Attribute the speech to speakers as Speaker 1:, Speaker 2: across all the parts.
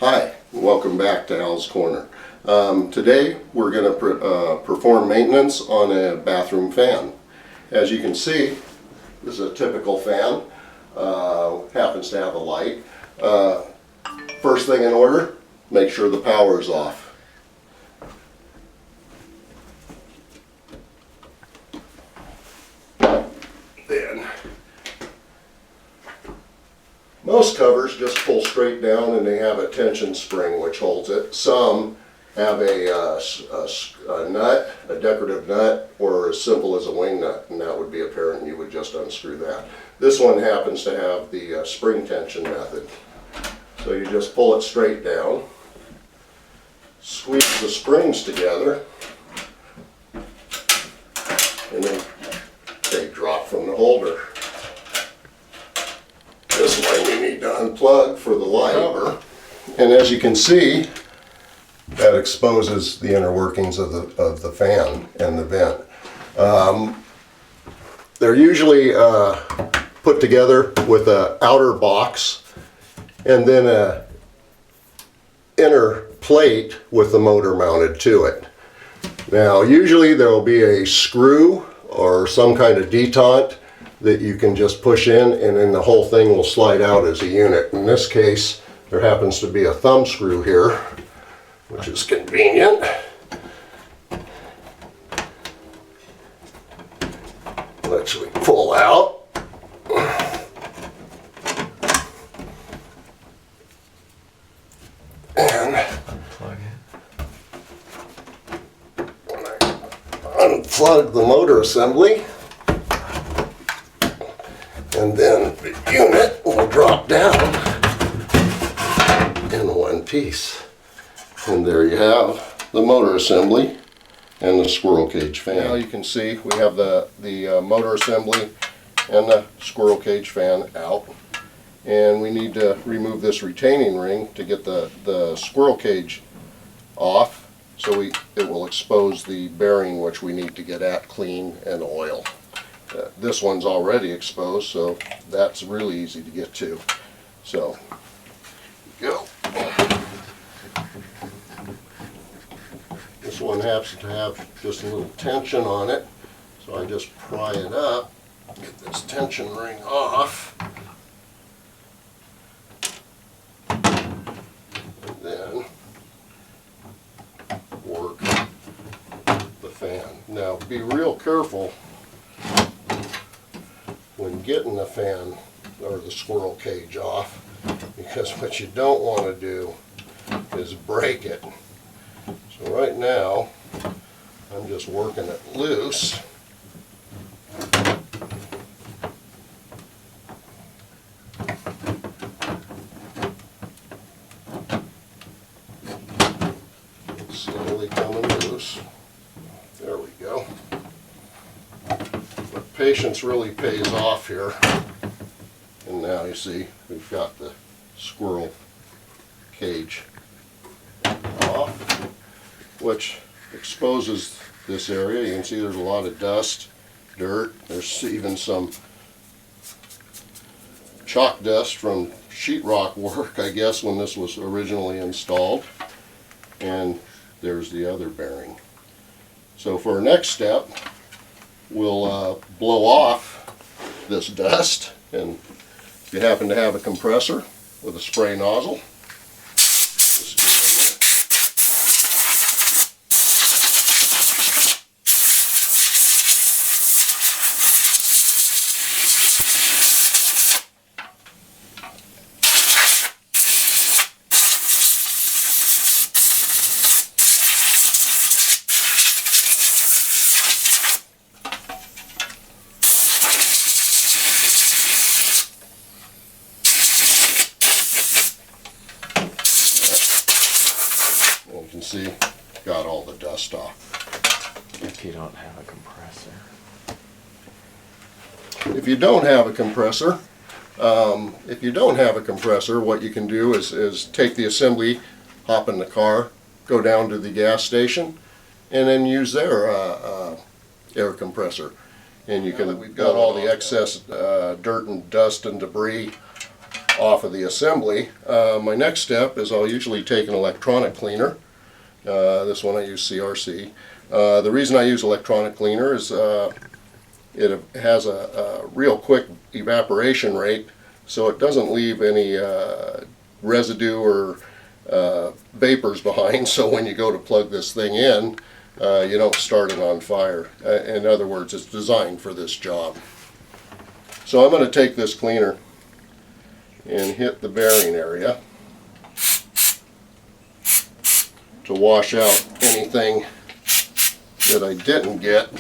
Speaker 1: Hi, welcome back to Al's Corner. Today we're going to perform maintenance on a bathroom fan. As you can see, this is a typical fan. Happens to have a light. First thing in order, make sure the power is off. Then most covers just pull straight down and they have a tension spring which holds it. Some have a nut, a decorative nut, or as simple as a wing nut, and that would be apparent. You would just unscrew that. This one happens to have the spring tension method. So you just pull it straight down, squeeze the springs together, and then they drop from the holder. This one you need to unplug for the light cover. And as you can see, that exposes the inner workings of the fan and the vent. They're usually put together with an outer box and then an inner plate with the motor mounted to it. Now usually there will be a screw or some kind of detente that you can just push in, and then the whole thing will slide out as a unit. In this case, there happens to be a thumb screw here, which is convenient. Which we pull out. And unplug the motor assembly. And then the unit will drop down in one piece. And there you have the motor assembly and the squirrel cage fan. Now you can see we have the motor assembly and the squirrel cage fan out. And we need to remove this retaining ring to get the squirrel cage off, so it will expose the bearing which we need to get at clean and oil. This one's already exposed, so that's really easy to get to. So, go. This one happens to have just a little tension on it, so I just pry it up, get this tension ring off, and then work the fan. Now, be real careful when getting the fan or the squirrel cage off, because what you don't want to do is break it. So right now I'm just working it loose. Slowly coming loose. There we go. Patience really pays off here. And now you see we've got the squirrel cage off, which exposes this area. You can see there's a lot of dust, dirt. There's even some chalk dust from sheetrock work, I guess, when this was originally installed. And there's the other bearing. So for our next step, we'll blow off this dust, and if you happen to have a compressor with a spray nozzle, just get in there. You can see, got all the dust off.
Speaker 2: If you don't have a compressor.
Speaker 1: If you don't have a compressor, what you can do is take the assembly, hop in the car, go down to the gas station, and then use their air compressor. And you can, we've got all the excess dirt and dust and debris off of the assembly, my next step is I'll usually take an electronic cleaner. This one I use CRC. The reason I use electronic cleaner is it has a real quick evaporation rate, so it doesn't leave any residue or vapors behind, so when you go to plug this thing in, you don't start it on fire. In other words, it's designed for this job. So I'm going to take this cleaner and hit the bearing area to wash out anything that I didn't get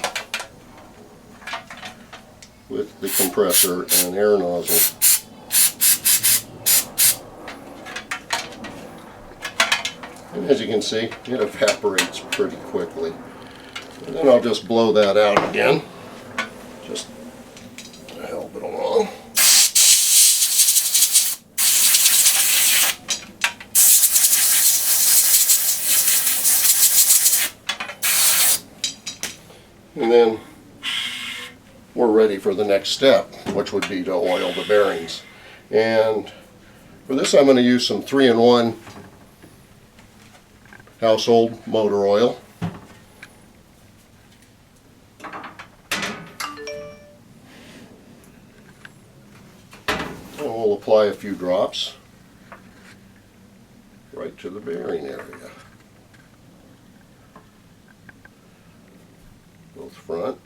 Speaker 1: with the compressor and air nozzle. And as you can see, it evaporates pretty quickly. And then I'll just blow that out again, just to help it along. And then we're ready for the next step, which would be to oil the bearings. And for this I'm going to use some 3-in-1 household motor oil. And we'll apply a few drops right to the bearing area. Both front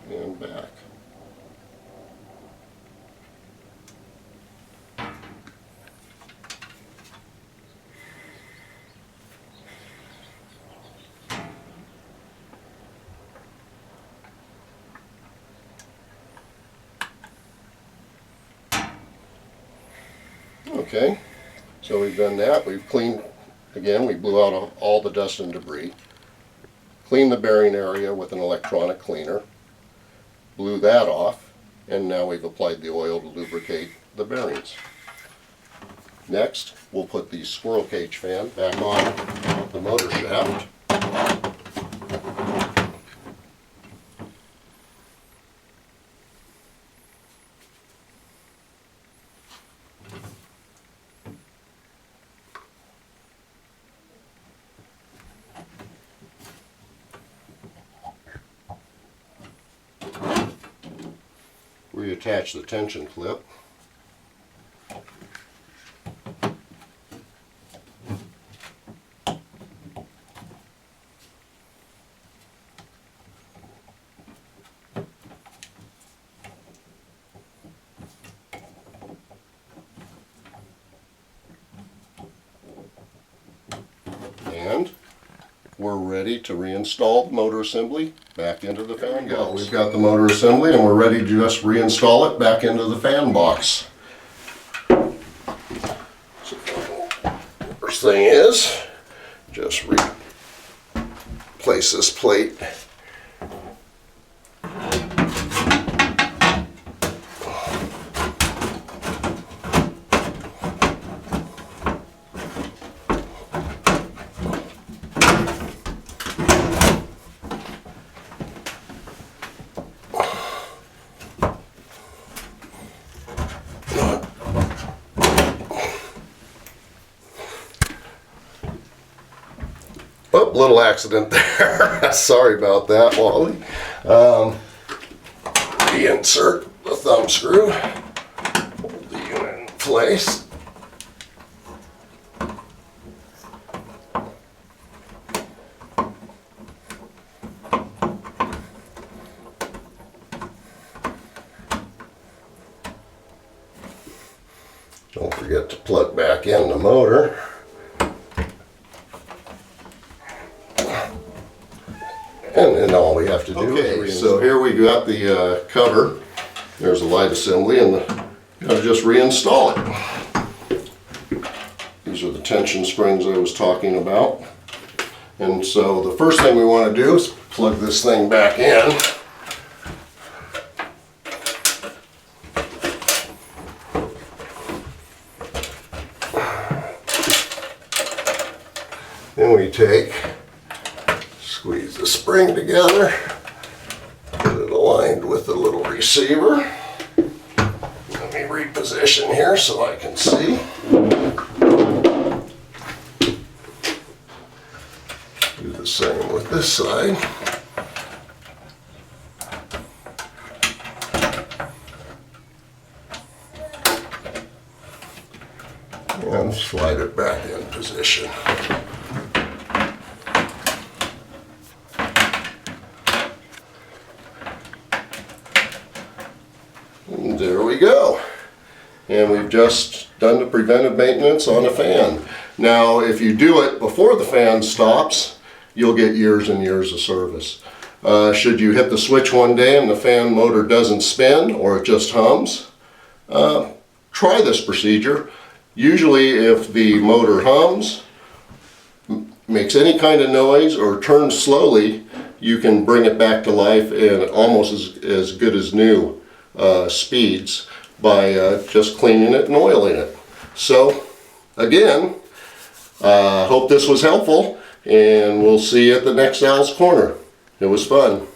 Speaker 1: and back. Okay, so we've done that. We've cleaned, again, we blew out all the dust and debris. Cleaned the bearing area with an electronic cleaner. Blew that off, and now we've applied the oil to lubricate the bearings. Next, we'll put the squirrel cage fan back on the motor shaft. Reattach the tension clip. And we're ready to reinstall the motor assembly back into the fan box. We've got the motor assembly and we're ready to just reinstall it back into the fan box. So, first thing is just replace this plate. Oh, little accident there. Sorry about that, Wally. Reinsert the thumb screw. Hold the unit in place. Don't forget to plug back in the motor. And then all we have to do is so here we got the cover. There's a light assembly, and you gotta just reinstall it. These are the tension springs I was talking about. And so the first thing we want to do is plug this thing back in. Then we take, squeeze the spring together, get it aligned with the little receiver. Let me reposition here so I can see. Do the same with this side. And slide it back in position. And there we go. And we've just done the preventive maintenance on the fan. Now, if you do it before the fan stops, you'll get years and years of service. Should you hit the switch one day and the fan motor doesn't spin or it just hums, try this procedure. Usually if the motor hums, makes any kind of noise, or turns slowly, you can bring it back to life in almost as good as new speeds by just cleaning it and oiling it. So again, hope this was helpful, and we'll see you at the next Al's Corner. It was fun.